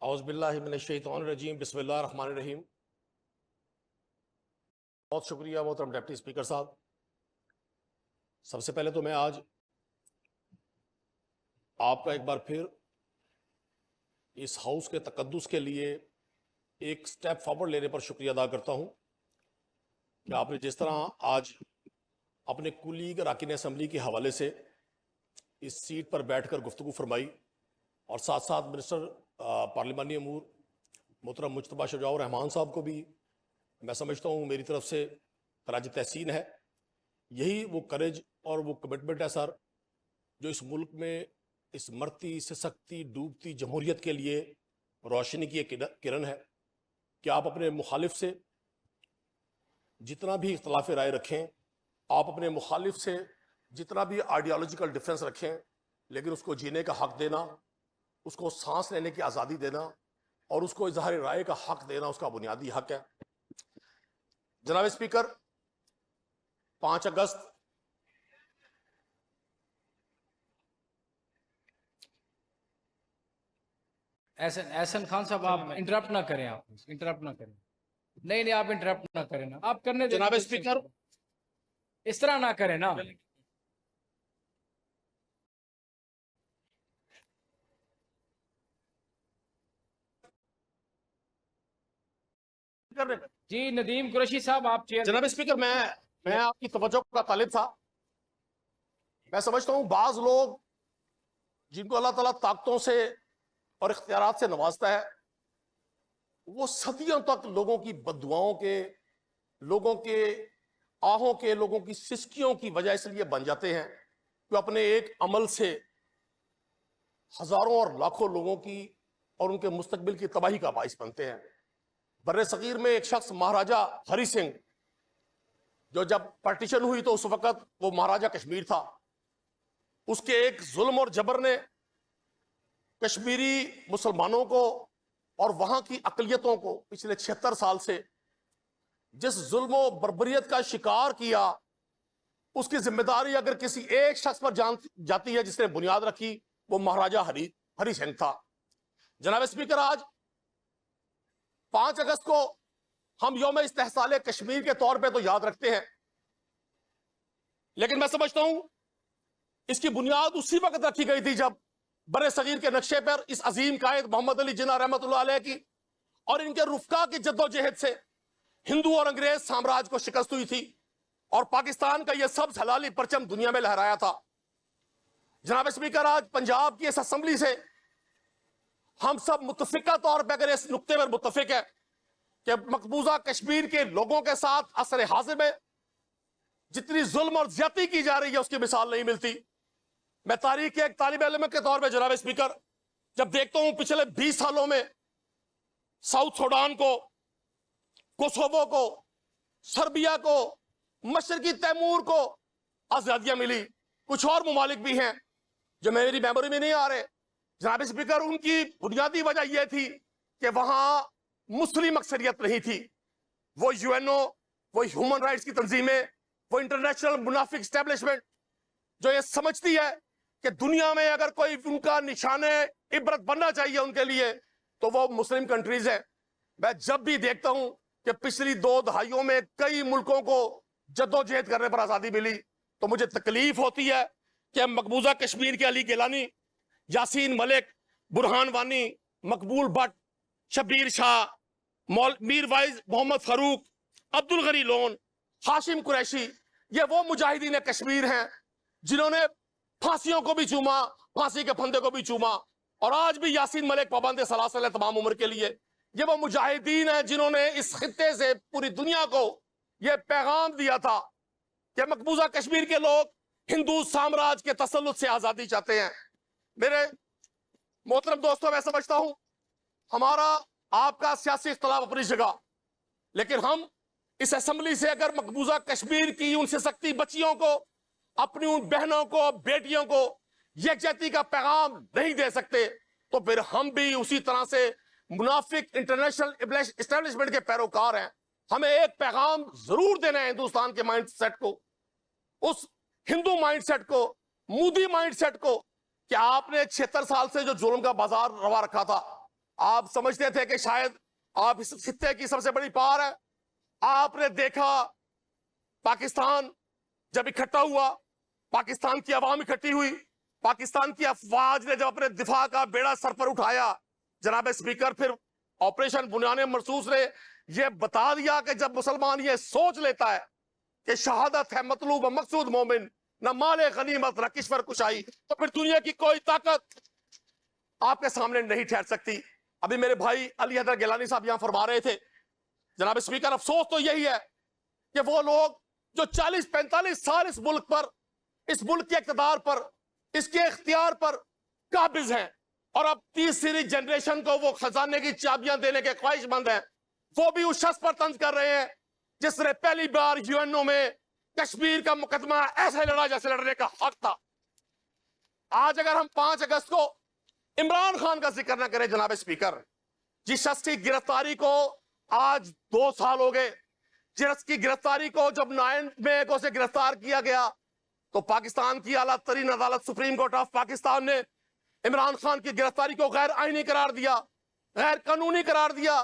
اعوذ باللہ من الشیطان الرجیم بسم اللہ الرحمن الرحیم۔ بہت شکریہ محترم ڈپٹی اسپیکر صاحب۔ سب سے پہلے تو میں آج آپ کا ایک بار پھر اس ہاؤس کے تقدس کے لیے ایک سٹیپ فارورڈ لینے پر شکریہ ادا کرتا ہوں کہ آپ نے جس طرح آج اپنے کولیگ اراکین اسمبلی کے حوالے سے اس سیٹ پر بیٹھ کر گفتگو فرمائی اور ساتھ ساتھ منسٹر پارلیمانی امور محترم مجتبیٰ شجاع الرحمان صاحب کو بھی میں سمجھتا ہوں میری طرف سے خراج تحسین ہے۔ یہی وہ کریج اور وہ کمٹمنٹ ہے سر جو اس ملک میں اس مرتی سسکتی ڈوبتی جمہوریت کے لیے روشنی کی ایک کرن ہے کہ آپ اپنے مخالف سے جتنا بھی اختلاف رائے رکھیں، آپ اپنے مخالف سے جتنا بھی آئیڈیالوجیکل ڈفرینس رکھیں، لیکن اس کو جینے کا حق دینا، اس کو سانس لینے کی آزادی دینا اور اس کو اظہار رائے کا حق دینا اس کا بنیادی حق ہے۔ جناب اسپیکر، 5 اگست احسن خان صاحب آپ انٹرپٹ نہ کریں، آپ انٹرپٹ نہ کریں، نہیں آپ انٹرپٹ نہ کریں نا، آپ کرنے دیں جناب اسپیکر، اس طرح نہ کریں نا۔ جی ندیم قریشی صاحب آپ چیئر۔ جناب اسپیکر، میں آپ کی توجہ کا طالب تھا۔ میں سمجھتا ہوں بعض لوگ جن کو اللہ تعالیٰ طاقتوں سے اور اختیارات سے نوازتا ہے، وہ صدیوں تک لوگوں کی بددعاؤں کے، لوگوں کے آہوں کے، لوگوں کی سسکیوں کی وجہ اس لیے بن جاتے ہیں کہ اپنے ایک عمل سے ہزاروں اور لاکھوں لوگوں کی اور ان کے مستقبل کی تباہی کا باعث بنتے ہیں۔ بر صغیر میں ایک شخص مہاراجہ ہری سنگھ، جو جب پارٹیشن ہوئی تو اس وقت وہ مہاراجہ کشمیر تھا، اس کے ایک ظلم اور جبر نے کشمیری مسلمانوں کو اور وہاں کی اقلیتوں کو پچھلے 76 سال سے جس ظلم و بربریت کا شکار کیا، اس کی ذمہ داری اگر کسی ایک شخص پر جاتی ہے جس نے بنیاد رکھی، وہ مہاراجہ ہری سنگھ تھا۔ جناب اسپیکر، آج 5 اگست کو ہم یوم استحصال کشمیر کے طور پہ تو یاد رکھتے ہیں، لیکن میں سمجھتا ہوں اس کی بنیاد اسی وقت رکھی گئی تھی جب بر صغیر کے نقشے پر اس عظیم قائد محمد علی جناح رحمۃ اللہ علیہ کی اور ان کے رفقا کی جد و جہد سے ہندو اور انگریز سامراج کو شکست ہوئی تھی اور پاکستان کا یہ سبز ہلالی پرچم دنیا میں لہرایا تھا۔ جناب اسپیکر، آج پنجاب کی اس اسمبلی سے ہم سب متفقہ طور پہ اگر اس نقطے پر متفق ہے کہ مقبوضہ کشمیر کے لوگوں کے ساتھ عصر حاضر میں جتنی ظلم اور زیادتی کی جا رہی ہے اس کی مثال نہیں ملتی۔ میں تاریخ کے ایک طالب علم کے طور پہ جناب اسپیکر جب دیکھتا ہوں پچھلے 20 سالوں میں ساؤتھ سوڈان کو، کوسوو کو، سربیا کو، مشرقی تیمور کو آزادیاں ملی، کچھ اور ممالک بھی ہیں جو میری میموری میں نہیں آ رہے۔ جناب اسپیکر، ان کی بنیادی وجہ یہ تھی کہ وہاں مسلم اکثریت نہیں تھی۔ وہ یو این او، وہ ہیومن رائٹس کی تنظیمیں، وہ انٹرنیشنل منافق اسٹیبلشمنٹ جو یہ سمجھتی ہے کہ دنیا میں اگر کوئی ان کا نشان عبرت بننا چاہیے ان کے لیے تو وہ مسلم کنٹریز ہیں۔ میں جب بھی دیکھتا ہوں کہ پچھلی 2 دہائیوں میں کئی ملکوں کو جدوجہد کرنے پر آزادی ملی تو مجھے تکلیف ہوتی ہے کہ مقبوضہ کشمیر کے علی گیلانی، یاسین ملک، برہان وانی، مقبول بٹ، شبیر شاہ، میر وائز محمد فاروق، عبد الغنی لون، ہاشم قریشی، یہ وہ مجاہدین کشمیر ہیں جنہوں نے پھانسیوں کو بھی چوما، پھانسی کے پھندے کو بھی چوما، اور آج بھی یاسین ملک پابند سلاسل ہے تمام عمر کے لیے۔ یہ وہ مجاہدین ہیں جنہوں نے اس خطے سے پوری دنیا کو یہ پیغام دیا تھا کہ مقبوضہ کشمیر کے لوگ ہندو سامراج کے تسلط سے آزادی چاہتے ہیں۔ میرے محترم دوستوں، میں سمجھتا ہوں ہمارا آپ کا سیاسی اختلاف اپنی جگہ، لیکن ہم اس اسمبلی سے اگر مقبوضہ کشمیر کی ان سے سکتی بچیوں کو، اپنی ان بہنوں کو، بیٹیوں کو یکجہتی کا پیغام نہیں دے سکتے تو پھر ہم بھی اسی طرح سے منافق انٹرنیشنل اسٹیبلشمنٹ کے پیروکار ہیں۔ ہمیں ایک پیغام ضرور دینا ہے ہندوستان کے مائنڈ سیٹ کو، اس ہندو مائنڈ سیٹ کو، مودی مائنڈ سیٹ کو، کہ آپ نے 76 سال سے جو ظلم کا بازار روا رکھا تھا، آپ سمجھتے تھے کہ شاید آپ اس خطے کی سب سے بڑی پار ہے. آپ نے دیکھا پاکستان جب اکٹھا ہوا, پاکستان کی عوام اکٹھی ہوئی, پاکستان کی افواج نے جب اپنے دفاع کا بیڑا سر پر اٹھایا, جناب اسپیکر, پھر آپریشن بنیان مرصوص نے یہ بتا دیا کہ جب مسلمان یہ سوچ لیتا ہے کہ شہادت ہے مطلوب و مقصود مومن, نہ مال غنیمت نہ کشور کشائی, تو پھر دنیا کی کوئی طاقت آپ کے سامنے نہیں ٹھہر سکتی. ابھی میرے بھائی علی حیدر گیلانی صاحب یہاں فرما رہے تھے, جناب اسپیکر, افسوس تو یہی ہے کہ وہ لوگ جو 40-45 سال اس ملک پر, اس ملک کے اقتدار پر, اس کے اختیار پر قابض ہیں, اور اب تیسری جنریشن کو وہ خزانے کی چابیاں دینے کے خواہش مند ہیں, وہ بھی اس شخص پر طنز کر رہے ہیں جس نے پہلی بار UN میں کشمیر کا مقدمہ ایسے لڑا جیسے لڑنے کا حق تھا. آج اگر ہم 5 اگست کو عمران خان کا ذکر نہ کریں جناب اسپیکر, جس شخص کی گرفتاری کو آج 2 سال ہو گئے, جس کی گرفتاری کو جب 9 مئی کو سے گرفتار کیا گیا تو پاکستان کی اعلیٰ ترین عدالت سپریم کورٹ آف پاکستان نے عمران خان کی گرفتاری کو غیر آئینی قرار دیا, غیر قانونی قرار دیا,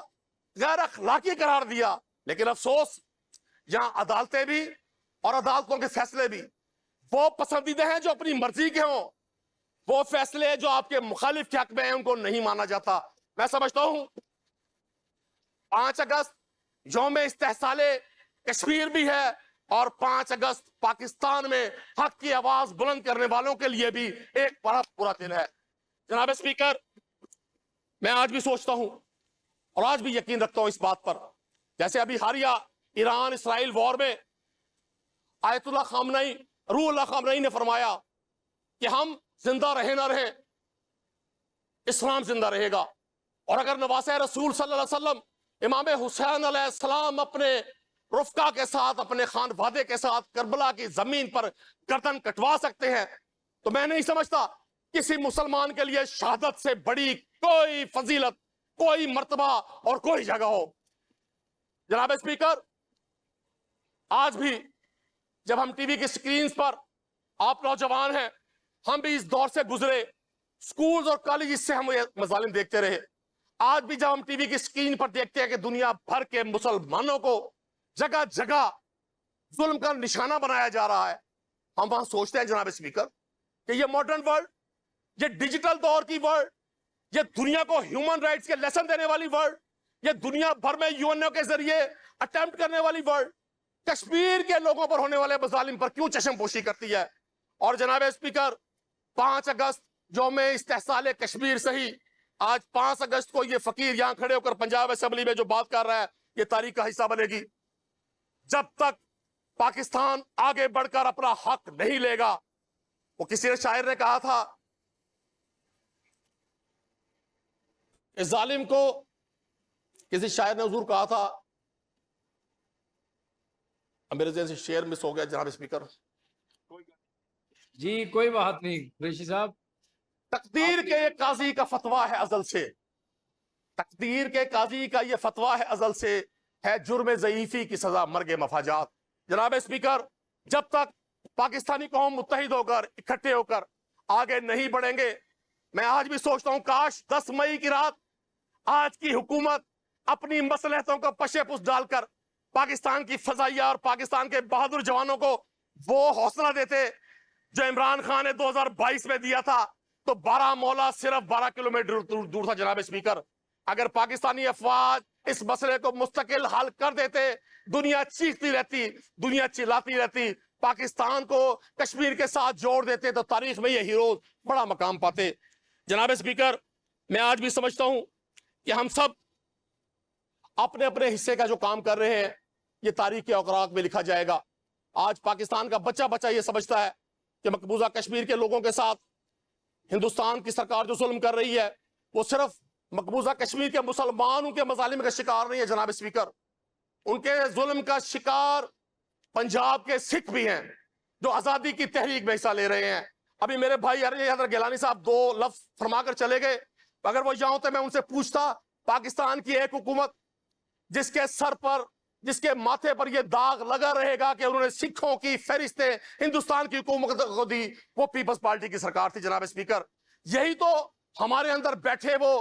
غیر اخلاقی قرار دیا. لیکن افسوس یہاں عدالتیں بھی اور عدالتوں کے فیصلے بھی وہ پسندیدہ ہیں جو اپنی مرضی کے ہوں, وہ فیصلے جو آپ کے مخالف کے حق میں ہیں ان کو نہیں مانا جاتا. میں سمجھتا ہوں 5 اگست یوم استحصال کشمیر بھی ہے, اور 5 اگست پاکستان میں حق کی آواز بلند کرنے والوں کے لیے بھی ایک بڑا برا دن ہے. جناب اسپیکر, میں آج بھی سوچتا ہوں اور آج بھی یقین رکھتا ہوں اس بات پر, جیسے ابھی حالیہ ایران اسرائیل وار میں آیت اللہ خامنئی, روح اللہ خامنئی نے فرمایا کہ ہم زندہ رہے نہ رہے, اسلام زندہ رہے گا. اور اگر نواسہ رسول صلی اللہ علیہ وسلم امام حسین علیہ السلام اپنے رفقا کے ساتھ, اپنے خانوادے کے ساتھ کربلا کی زمین پر گردن کٹوا سکتے ہیں, تو میں نہیں سمجھتا کسی مسلمان کے لیے شہادت سے بڑی کوئی فضیلت, کوئی مرتبہ اور کوئی جگہ ہو. جناب اسپیکر, آج بھی جب ہم ٹی وی کی سکرینز پر, آپ نوجوان ہیں, ہم بھی اس دور سے گزرے, سکولز اور کالجز سے ہم یہ مظالم دیکھتے رہے. آج بھی جب ہم ٹی وی کی سکرین پر دیکھتے ہیں کہ دنیا بھر کے مسلمانوں کو جگہ جگہ ظلم کا نشانہ بنایا جا رہا ہے, ہم وہاں سوچتے ہیں جناب اسپیکر کہ یہ ماڈرن ورلڈ, یہ ڈیجیٹل دور کی ورلڈ, یہ دنیا کو ہیومن رائٹس کے لیسن دینے والی ورلڈ, یہ دنیا بھر میں UN کے ذریعے اٹیمپٹ کرنے والی ورلڈ, کشمیر کے لوگوں پر ہونے والے مظالم پر کیوں چشم پوشی کرتی ہے؟ اور جناب اسپیکر, 5 اگست یوم استحصال کشمیر سے ہی آج 5 اگست کو یہ فقیر یہاں کھڑے ہو کر پنجاب اسمبلی میں جو بات کر رہا ہے, یہ تاریخ کا حصہ بنے گی. جب تک پاکستان آگے بڑھ کر اپنا حق نہیں لے گا, وہ کسی نے شاعر نے کہا تھا اس ظالم کو, کسی شاعر نے حضور کہا تھا, میرے ذہن سے شعر مس ہو گیا جناب اسپیکر. جی کوئی بات نہیں قریشی صاحب. تقدیر کے یہ قاضی کا فتویٰ ہے ازل سے, تقدیر کے قاضی کا یہ فتویٰ ہے ازل سے, ہے جرم ضعیفی کی سزا مرگ مفاجات. جناب اسپیکر, جب تک پاکستانی قوم متحد ہو کر, اکٹھے ہو کر آگے نہیں بڑھیں گے, میں آج بھی سوچتا ہوں کاش 10 مئی کی رات آج کی حکومت اپنی مصلحتوں کو پشے پس ڈال کر پاکستان کی فضائیہ اور پاکستان کے بہادر جوانوں کو وہ حوصلہ دیتے جو عمران خان نے 2022 میں دیا تھا, تو بارہمولہ صرف 12 کلومیٹر دور تھا. جناب اسپیکر, اگر پاکستانی افواج اس مسئلے کو مستقل حل کر دیتے, دنیا چیختی رہتی, دنیا چلاتی رہتی, پاکستان کو کشمیر کے ساتھ جوڑ دیتے, تو تاریخ میں یہ ہیروز بڑا مقام پاتے. جناب اسپیکر, میں آج بھی سمجھتا ہوں کہ ہم سب اپنے اپنے حصے کا جو کام کر رہے ہیں یہ تاریخ کے اوراق میں لکھا جائے گا. آج پاکستان کا بچہ بچہ یہ سمجھتا ہے کہ مقبوضہ کشمیر کے لوگوں کے ساتھ ہندوستان کی سرکار جو ظلم کر رہی ہے وہ صرف مقبوضہ کشمیر کے مسلمان ان کے مظالم کا شکار نہیں ہے. جناب اسپیکر, ان کے ظلم کا شکار پنجاب کے سکھ بھی ہیں جو آزادی کی تحریک میں حصہ لے رہے ہیں. ابھی میرے بھائی علی حیدر گیلانی صاحب 2 لفظ فرما کر چلے گئے, اگر وہ یہاں ہوتے میں ان سے پوچھتا, پاکستان کی ایک حکومت جس کے سر پر, جس کے ماتھے پر یہ داغ لگا رہے گا کہ انہوں نے سکھوں کی فہرستیں ہندوستان کی حکومت کو دی, وہ پیپلز پارٹی کی سرکار تھی. جناب اسپیکر, یہی تو ہمارے اندر بیٹھے وہ